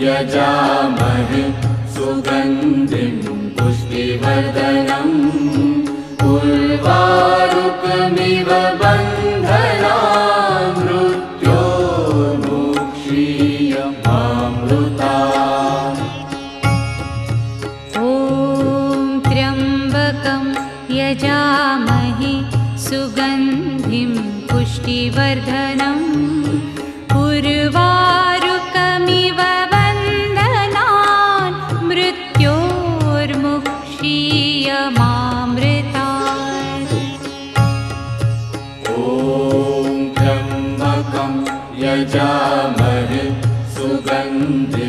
यजामहे सुगन्धिं पुष्टिवर्धनम् उर्वारुकमिव बन्धनान् मृत्योर्मुक्षीयमामृतात्। ॐ त्र्यम्बकं यजामहे सुगन्धिं पुष्टिवर्धनम् उर्वारुकमिव बन्धनान् मृत्योर्मुक्षीयमामृतात्। ॐ त्र्यम्बकं यजामहे सुगन्धिं